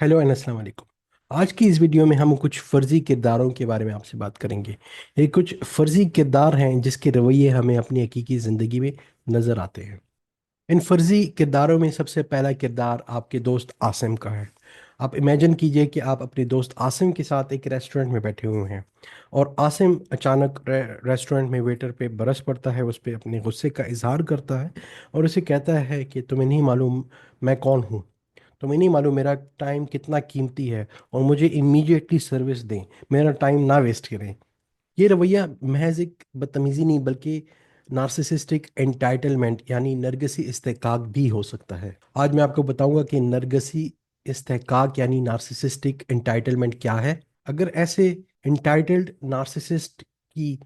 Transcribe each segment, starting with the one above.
Hello and अस्सलाम वालेकुम। आज की इस वीडियो में हम कुछ फ़र्ज़ी किरदारों के बारे में आपसे बात करेंगे। ये कुछ फ़र्ज़ी किरदार हैं जिसके रवैये हमें अपनी हकीकी ज़िंदगी में नज़र आते हैं। इन फ़र्ज़ी किरदारों में सबसे पहला किरदार आपके दोस्त आसिम का है। आप इमेजिन कीजिए कि आप अपने दोस्त आसिम के साथ एक रेस्टोरेंट में बैठे हुए हैं और आसिम अचानक रेस्टोरेंट में वेटर पे बरस पड़ता है, उस पर अपने गुस्से का इजहार करता है और उसे कहता है कि तुम्हें नहीं मालूम मैं कौन हूँ, तुम्हें नहीं मालूम मेरा टाइम कितना कीमती है और मुझे इमीडिएटली सर्विस दें, मेरा टाइम ना वेस्ट करें। ये रवैया महज एक बदतमीजी नहीं बल्कि नार्सिसिस्टिक एंटाइटलमेंट यानी नरगसी इस्तेकाक भी हो सकता है। आज मैं आपको बताऊंगा कि नरगसी इस्तेकाक यानी नार्सिसिस्टिक एंटाइटलमेंट क्या है। अगर ऐसे एंटाइटल्ड नार्सिसिस्ट की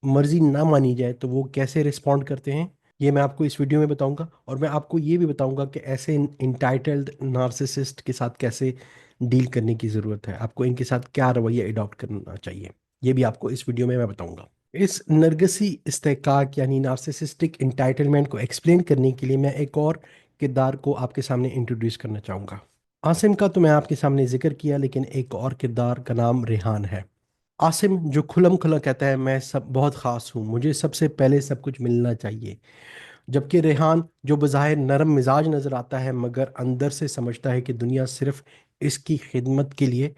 मर्जी ना मानी जाए तो वो कैसे रिस्पॉन्ड करते हैं, ये मैं आपको इस वीडियो में बताऊंगा। और मैं आपको ये भी बताऊंगा कि ऐसे इंटाइटल्ड नार्सिसिस्ट के साथ कैसे डील करने की ज़रूरत है, आपको इनके साथ क्या रवैया अडॉप्ट करना चाहिए, ये भी आपको इस वीडियो में मैं बताऊंगा। इस नरगसी इस्तेकाक यानी नार्सिसिस्टिक इंटाइटलमेंट को एक्सप्लेन करने के लिए मैं एक और किरदार को आपके सामने इंट्रोड्यूस करना चाहूँगा। आसिम का तो मैं आपके सामने जिक्र किया, लेकिन एक और किरदार का नाम रेहान है। आसिम जो खुलम खुला कहता है मैं सब बहुत ख़ास हूँ, मुझे सबसे पहले सब कुछ मिलना चाहिए। जबकि रेहान जो बज़ाहिर नरम मिजाज नज़र आता है मगर अंदर से समझता है कि दुनिया सिर्फ इसकी खिदमत के लिए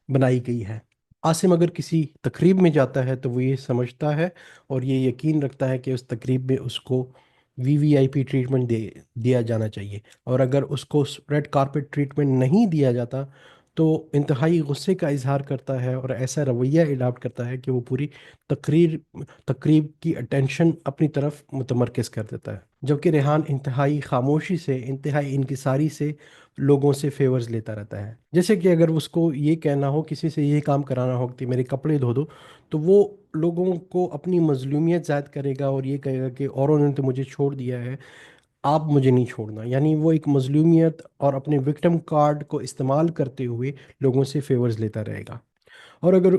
बनाई गई है। आसिम अगर किसी तकरीब में जाता है तो वो ये समझता है और ये यकीन रखता है कि उस तकरीब में उसको वीवीआईपी ट्रीटमेंट दिया जाना चाहिए, और अगर उसको रेड कारपेट ट्रीटमेंट नहीं दिया जाता तो इंतहाई गुस्से का इजहार करता है और ऐसा रवैया अडॉप्ट करता है कि वो पूरी तकरीर तकरीब की अटेंशन अपनी तरफ मुतमरकज़ कर देता है। जबकि रेहान इंतहाई खामोशी से, इंतहाई इनकिसारी से लोगों से फेवर्स लेता रहता है। जैसे कि अगर उसको ये कहना हो, किसी से ये काम कराना हो कि मेरे कपड़े धो दो, तो वो लोगों को अपनी मजलूमियत जाहिर करेगा और ये कहेगा कि औरों ने तो मुझे छोड़ दिया है, आप मुझे नहीं छोड़ना। यानी वो एक मजलूमियत और अपने विक्टिम कार्ड को इस्तेमाल करते हुए लोगों से फेवर्स लेता रहेगा। और अगर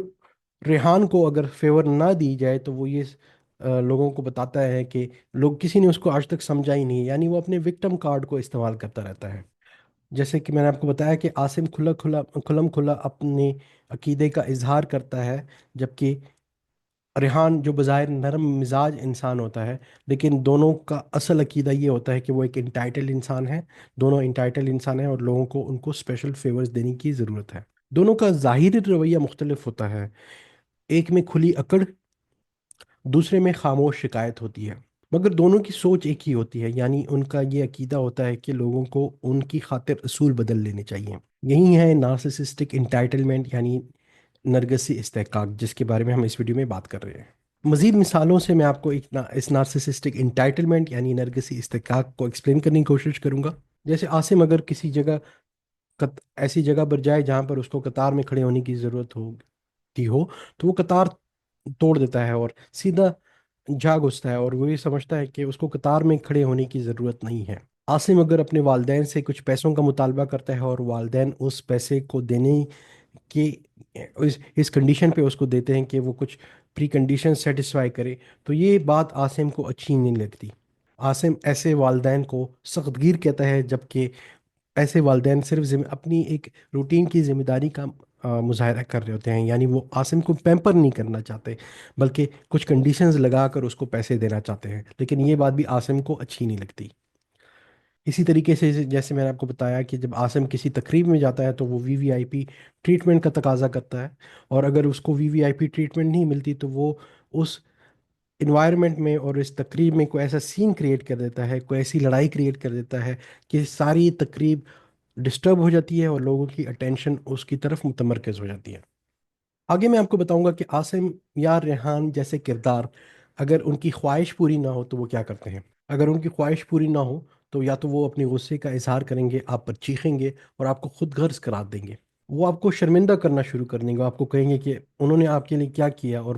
रेहान को अगर फेवर ना दी जाए तो वो ये लोगों को बताता है कि लोग किसी ने उसको आज तक समझा ही नहीं, यानी वो अपने विक्टिम कार्ड को इस्तेमाल करता रहता है। जैसे कि मैंने आपको बताया कि आसिम खुलम खुला अपने अकीदे का इजहार करता है, जबकि रेहान जो बज़ाहिर नरम मिजाज इंसान होता है, लेकिन दोनों का असल अकीदा ये होता है कि वो एक इंटाइटल इंसान है। दोनों इंटाइटल इंसान हैं और लोगों को उनको स्पेशल फेवर्स देने की ज़रूरत है। दोनों का ज़ाहिरी रवैया मुख्तलिफ होता है। एक में खुली अकड़, दूसरे में खामोश शिकायत होती है, मगर दोनों की सोच एक ही होती है, यानी उनका ये अकीदा होता है कि लोगों को उनकी खातिर असूल बदल लेने चाहिए। यही है नार्सिसिस्टिक इंटाइटलमेंट यानी नरगसी इस्तेकाक, जिसके बारे में हम इस वीडियो में बात कर रहे हैं। मज़ीद मिसालों से मैं आपको इस नार्सिसिस्टिक इंटाइटलमेंट यानी नरगसी इस्तेकाक को एक्सप्लेन करने की कोशिश करूंगा। जैसे आसिम अगर किसी जगह ऐसी जगह पर जाए जहाँ पर उसको कतार में खड़े होने की ज़रूरत होती हो, तो वो कतार तोड़ देता है और सीधा जा घुसता है और वो ये समझता है कि उसको कतार में खड़े होने की ज़रूरत नहीं है। आसिम अगर अपने वालदेन से कुछ पैसों का मुतालबा करता है और वालदेन उस पैसे को देने की इस कंडीशन पे उसको देते हैं कि वो कुछ प्री कंडीशन सेटिस्फाई करे, तो ये बात आसिम को अच्छी नहीं लगती। आसिम ऐसे वालदेन को सख्तगीर कहता है, जबकि ऐसे वालदेन सिर्फ अपनी एक रूटीन की जिम्मेदारी का मुजाहरा कर रहे होते हैं, यानी वो आसिम को पैम्पर नहीं करना चाहते बल्कि कुछ कंडीशंस लगा कर उसको पैसे देना चाहते हैं, लेकिन ये बात भी आसिम को अच्छी नहीं लगती। इसी तरीके से जैसे मैंने आपको बताया कि जब आसिम किसी तकरीब में जाता है तो वो वीवीआईपी ट्रीटमेंट का तकाजा करता है, और अगर उसको वीवीआईपी ट्रीटमेंट नहीं मिलती तो वो उस इन्वायरमेंट में और इस तकरीब में कोई ऐसा सीन क्रिएट कर देता है, कोई ऐसी लड़ाई क्रिएट कर देता है कि सारी तकरीब डिस्टर्ब हो जाती है और लोगों की अटेंशन उसकी तरफ मुतमरकज़ हो जाती है। आगे मैं आपको बताऊंगा कि आसिम या रेहान जैसे किरदार अगर उनकी ख्वाहिश पूरी ना हो तो वो क्या करते हैं। अगर उनकी ख्वाहिश पूरी ना हो तो या तो वो अपने गुस्से का इजहार करेंगे, आप पर चीखेंगे और आपको खुद गर्ज करार देंगे। वो आपको शर्मिंदा करना शुरू कर देंगे, आपको कहेंगे कि उन्होंने आपके लिए क्या किया और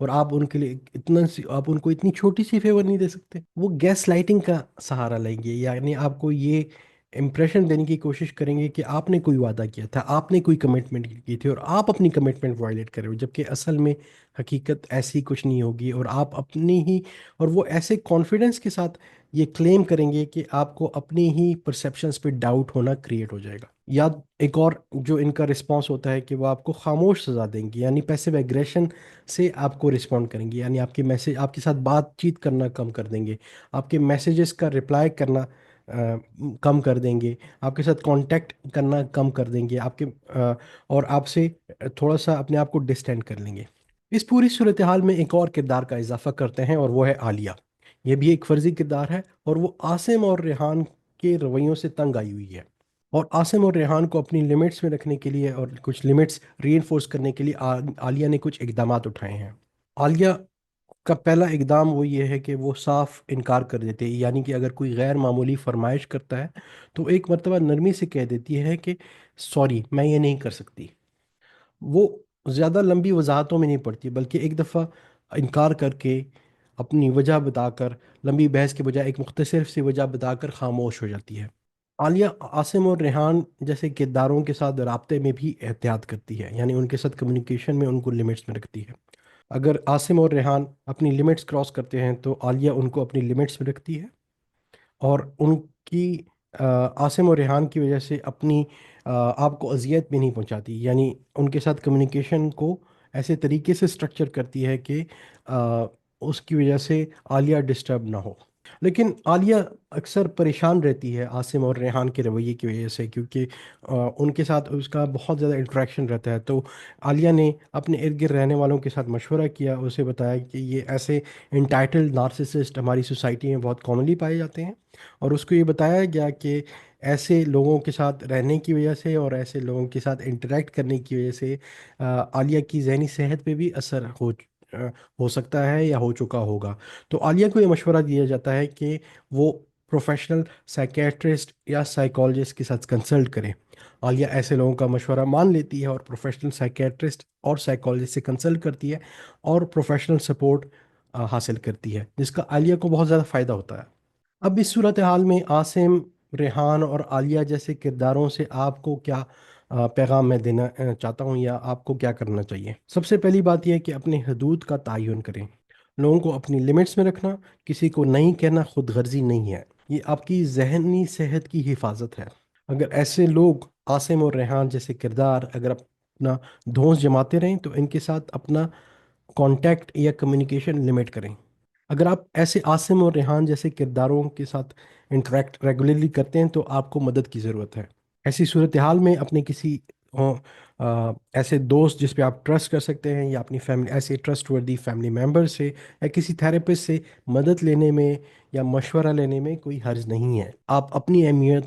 और आप उनके लिए आप उनको इतनी छोटी सी फेवर नहीं दे सकते। वो गैस लाइटिंग का सहारा लेंगे, यानी आपको ये इम्प्रेशन देने की कोशिश करेंगे कि आपने कोई वादा किया था, आपने कोई कमिटमेंट की थी और आप अपनी कमिटमेंट वायलेट कर रहे हो, जबकि असल में हकीकत ऐसी कुछ नहीं होगी और आप अपनी ही और वो ऐसे कॉन्फिडेंस के साथ یہ کلیم کریں گے کہ آپ کو اپنی ہی پرسیپشنز پہ ڈاؤٹ ہونا کریٹ ہو جائے گا. یا ایک اور جو ان کا رسپانس ہوتا ہے کہ وہ آپ کو خاموش سزا دیں گی، یعنی پیسیو ایگریشن سے آپ کو رسپونڈ کریں گے، یعنی آپ کے میسیج، آپ کے ساتھ بات چیت کرنا کم کر دیں گے، آپ کے میسیجز کا رپلائی کرنا کم کر دیں گے، آپ کے ساتھ کانٹیکٹ کرنا کم کر دیں گے، آپ کے اور آپ سے تھوڑا سا اپنے آپ کو ڈسٹینٹ کر لیں گے. اس پوری صورتحال میں ایک اور کردار کا اضافہ کرتے ہیں اور وہ ہے عالیہ. یہ بھی ایک فرضی کردار ہے اور وہ عاصم اور ریحان کے رویوں سے تنگ آئی ہوئی ہے. اور عاصم اور ریحان کو اپنی لمٹس میں رکھنے کے لیے اور کچھ لمٹس ری انفورس کرنے کے لیے عالیہ نے کچھ اقدامات اٹھائے ہیں. عالیہ کا پہلا اقدام وہ یہ ہے کہ وہ صاف انکار کر دیتے ہیں، یعنی کہ اگر کوئی غیر معمولی فرمائش کرتا ہے تو ایک مرتبہ نرمی سے کہہ دیتی ہے کہ سوری میں یہ نہیں کر سکتی. وہ زیادہ لمبی وضاحتوں میں نہیں پڑتی بلکہ ایک دفعہ انکار کر کے اپنی وجہ بتا کر، لمبی بحث کے بجائے ایک مختصر سی وجہ بتا کر خاموش ہو جاتی ہے. عالیہ عاصم اور ریحان جیسے کرداروں کے ساتھ رابطے میں بھی احتیاط کرتی ہے، یعنی ان کے ساتھ کمیونیکیشن میں ان کو لمٹس میں رکھتی ہے. اگر عاصم اور ریحان اپنی لمٹس کراس کرتے ہیں تو عالیہ ان کو اپنی لمٹس میں رکھتی ہے، اور ان کی عاصم اور ریحان کی وجہ سے اپنی آپ کو اذیت بھی نہیں پہنچاتی، یعنی ان کے ساتھ کمیونیکیشن کو ایسے طریقے سے اسٹرکچر کرتی ہے کہ اس کی وجہ سے عالیہ ڈسٹرب نہ ہو. لیکن عالیہ اکثر پریشان رہتی ہے عاصم اور ریحان کے رویے کی وجہ سے، کیونکہ ان کے ساتھ اس کا بہت زیادہ انٹریکشن رہتا ہے. تو عالیہ نے اپنے ارد گرد رہنے والوں کے ساتھ مشورہ کیا، اسے بتایا کہ یہ ایسے انٹائٹلڈ نارسسسٹ ہماری سوسائٹی میں بہت کامنلی پائے جاتے ہیں، اور اس کو یہ بتایا گیا کہ ایسے لوگوں کے ساتھ رہنے کی وجہ سے اور ایسے لوگوں کے ساتھ انٹریکٹ کرنے کی وجہ سے عالیہ کی ذہنی صحت پہ بھی اثر ہو سکتا ہے یا ہو چکا ہوگا. تو عالیہ کو یہ مشورہ دیا جاتا ہے کہ وہ پروفیشنل سائکیٹرسٹ یا سائیکالوجسٹ کے ساتھ کنسلٹ کریں. عالیہ ایسے لوگوں کا مشورہ مان لیتی ہے اور پروفیشنل سائکیٹرسٹ اور سائیکالوجسٹ سے کنسلٹ کرتی ہے اور پروفیشنل سپورٹ حاصل کرتی ہے، جس کا عالیہ کو بہت زیادہ فائدہ ہوتا ہے. اب اس صورتحال میں عاصم، ریحان اور عالیہ جیسے کرداروں سے آپ کو کیا پیغام میں دینا چاہتا ہوں، یا آپ کو کیا کرنا چاہیے؟ سب سے پہلی بات یہ ہے کہ اپنے حدود کا تعین کریں. لوگوں کو اپنی لمٹس میں رکھنا، کسی کو نہیں کہنا خود غرضی نہیں ہے، یہ آپ کی ذہنی صحت کی حفاظت ہے. اگر ایسے لوگ، عاصم اور ریحان جیسے کردار، اگر اپنا دھونس جماتے رہیں تو ان کے ساتھ اپنا کانٹیکٹ یا کمیونیکیشن لمٹ کریں. اگر آپ ایسے عاصم اور ریحان جیسے کرداروں کے ساتھ انٹریکٹ ریگولرلی کرتے ہیں تو آپ کو مدد کی ضرورت ہے. ایسی صورتحال میں اپنے کسی آ، ایسے دوست جس پہ آپ ٹرسٹ کر سکتے ہیں، یا اپنی فیملی، ایسے ٹرسٹ وردی فیملی ممبر سے یا کسی تھراپسٹ سے مدد لینے میں یا مشورہ لینے میں کوئی حرج نہیں ہے. آپ اپنی اہمیت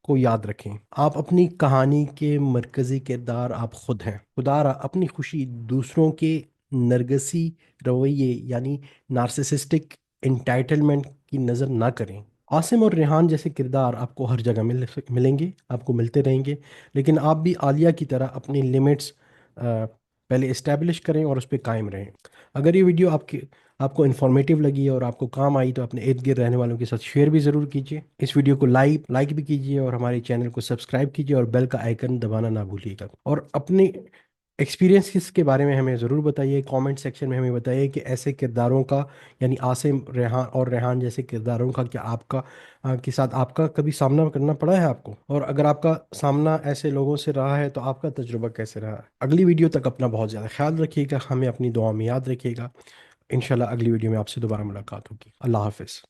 کو یاد رکھیں. آپ اپنی کہانی کے مرکزی کردار آپ خود ہیں. خدا را اپنی خوشی دوسروں کے نرگسی رویے یعنی نارسسسٹک انٹائٹلمنٹ کی نظر نہ کریں. عاصم اور ریحان جیسے کردار آپ کو ہر جگہ ملیں گے، آپ کو ملتے رہیں گے، لیکن آپ بھی عالیہ کی طرح اپنی لمٹس پہلے اسٹیبلش کریں اور اس پہ قائم رہیں. اگر یہ ویڈیو آپ کو انفارمیٹیو لگی اور آپ کو کام آئی تو اپنے ارد گرد رہنے والوں کے ساتھ شیئر بھی ضرور کیجیے. اس ویڈیو کو لائک بھی کیجیے اور ہمارے چینل کو سبسکرائب کیجیے اور بیل کا آئیکن دبانا نہ بھولیے گا. اور اپنے ایکسپیرینس کے بارے میں ہمیں ضرور بتائیے، کامنٹ سیکشن میں ہمیں بتائیے کہ ایسے کرداروں کا، یعنی عاصم، ریحان اور ریحان جیسے کرداروں کا، کیا آپ کا کے ساتھ آپ کا کبھی سامنا کرنا پڑا ہے آپ کو؟ اور اگر آپ کا سامنا ایسے لوگوں سے رہا ہے تو آپ کا تجربہ کیسے رہا ہے؟ اگلی ویڈیو تک اپنا بہت زیادہ خیال رکھیے گا، ہمیں اپنی دعا میں یاد رکھیے گا. انشاءاللہ اگلی ویڈیو میں آپ سے دوبارہ ملاقات ہوگی. اللہ حافظ.